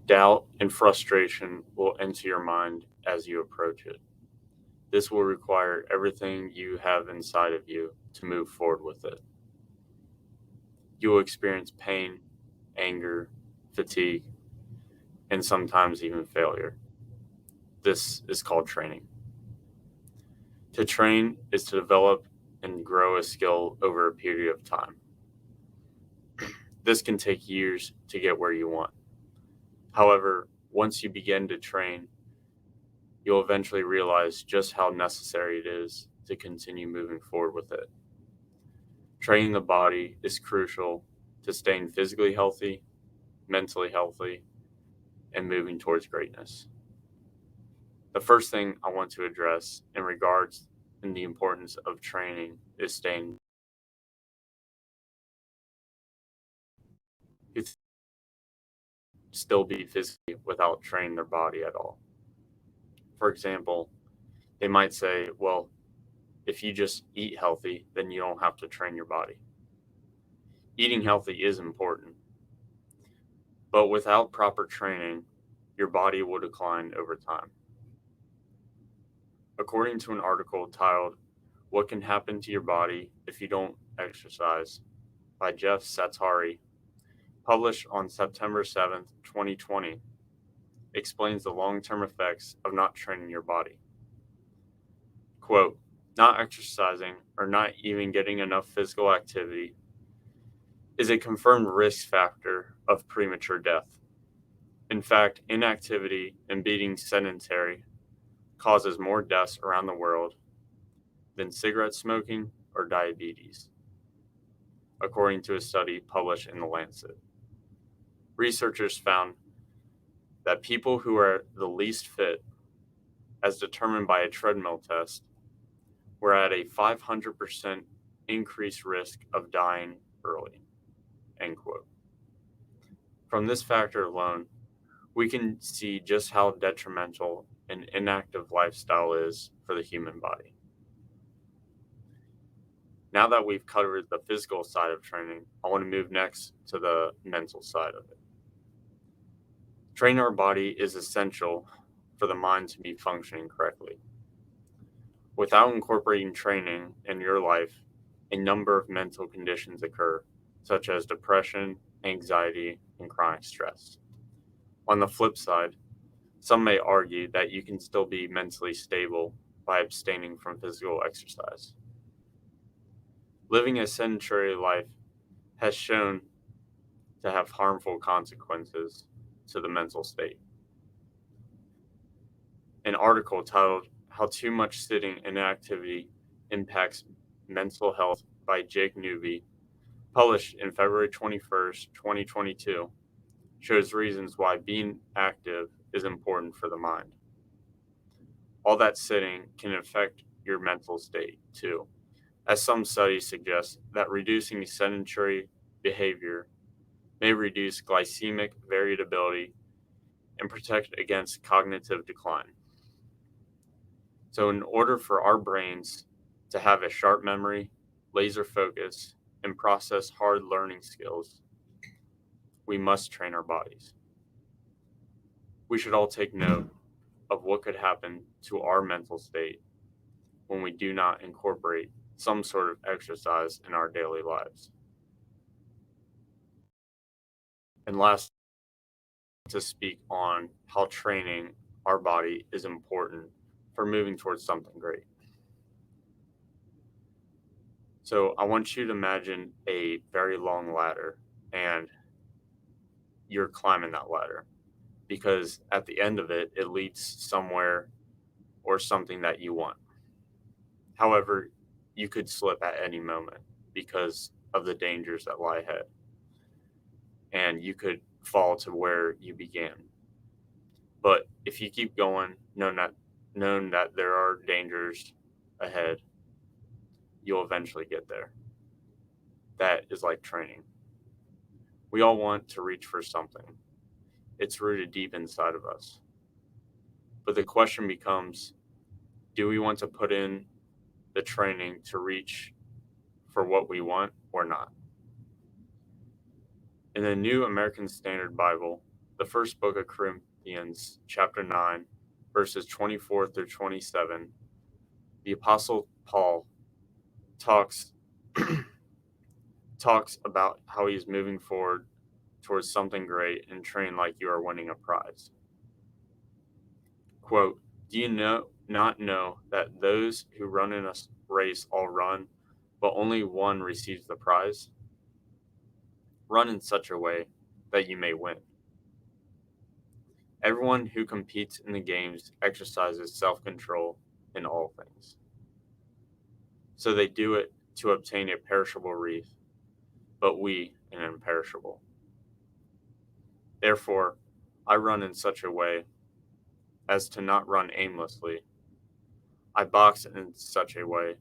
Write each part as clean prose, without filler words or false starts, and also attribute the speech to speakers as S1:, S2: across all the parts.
S1: Doubt and frustration will enter your mind as you approach it. This will require everything you have inside of you to move forward with it. You will experience pain, anger, fatigue, and sometimes even failure. This is called training. To train is to develop and grow a skill over a period of time. This can take years to get where you want. However, once you begin to train, you'll eventually realize just how necessary it is to continue moving forward with it. Training the body is crucial to staying physically healthy, mentally healthy, and moving towards greatness. The first thing I want to address in regards in the importance of training is staying. You still be physically without training their body at all. For example, they might say, well, if you just eat healthy, then you don't have to train your body. Eating healthy is important, but without proper training, your body will decline over time. According to an article titled, What Can Happen to Your Body If You Don't Exercise by Jeff Sattari, published on September 7th, 2020, explains the long-term effects of not training your body. Quote, not exercising or not even getting enough physical activity is a confirmed risk factor of premature death. In fact, inactivity and being sedentary causes more deaths around the world than cigarette smoking or diabetes, according to a study published in The Lancet. Researchers found that people who are the least fit, as determined by a treadmill test, were at a 500% increased risk of dying early. End quote. From this factor alone, we can see just how detrimental an inactive lifestyle is for the human body. Now that we've covered the physical side of training, I want to move next to the mental side of it. Training our body is essential for the mind to be functioning correctly. Without incorporating training in your life, a number of mental conditions occur, such as depression, anxiety, and chronic stress. On the flip side, some may argue that you can still be mentally stable by abstaining from physical exercise. Living a sedentary life has shown to have harmful consequences to the mental state. An article titled How Too Much Sitting and Inactivity Impacts Mental Health by Jake Newby, published in February 21st, 2022, shows reasons why being active is important for the mind. All that sitting can affect your mental state too, as some studies suggest that reducing sedentary behavior may reduce glycemic variability and protect against cognitive decline. So, in order for our brains to have a sharp memory, laser focus, and process hard learning skills, we must train our bodies. We should all take note of what could happen to our mental state when we do not incorporate some sort of exercise in our daily lives. And last, to speak on how training our body is important for moving towards something great. So I want you to imagine a very long ladder and you're climbing that ladder because at the end of it, it leads somewhere or something that you want. However, you could slip at any moment because of the dangers that lie ahead. And you could fall to where you began. But if you keep going, knowing that there are dangers ahead, you'll eventually get there. That is like training. We all want to reach for something. It's rooted deep inside of us. But the question becomes, do we want to put in the training to reach for what we want or not? In the New American Standard Bible, the the first book of Corinthians, chapter 9, verses 24 through 27, the Apostle Paul talks about how he's moving forward towards something great and train like you are winning a prize. Quote, do you not know that those who run in a race all run, but only one receives the prize? Run in such a way that you may win. Everyone who competes in the games exercises self-control in all things. So they do it to obtain a perishable wreath, but we an imperishable. Therefore, I run in such a way as to not run aimlessly. I box in such a way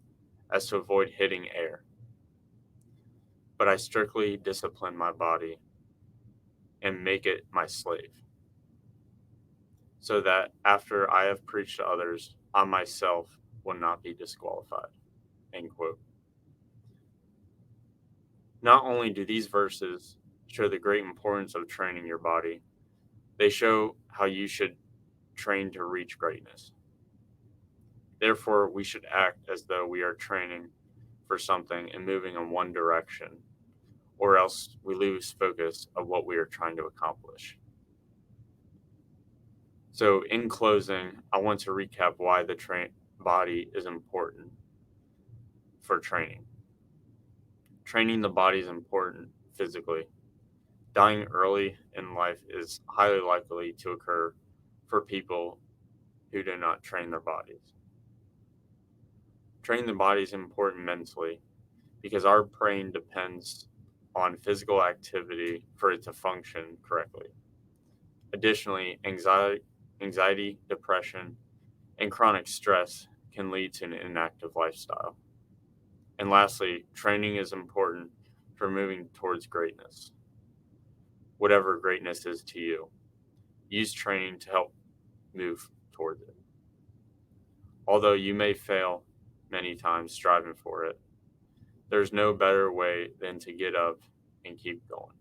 S1: as to avoid hitting air. But I strictly discipline my body and make it my slave, so that after I have preached to others, I myself will not be disqualified. End quote. Not only do these verses show the great importance of training your body, they show how you should train to reach greatness. Therefore, we should act as though we are training for something and moving in one direction, or else we lose focus of what we are trying to accomplish. So, in closing, I want to recap why the body is important for training. Training the body is important physically. Dying early in life is highly likely to occur for people who do not train their bodies. Training the body is important mentally because our brain depends on physical activity for it to function correctly. Additionally, anxiety, depression, and chronic stress can lead to an inactive lifestyle. And lastly, training is important for moving towards greatness. Whatever greatness is to you, use training to help move towards it. Although you may fail many times striving for it, there's no better way than to get up and keep going.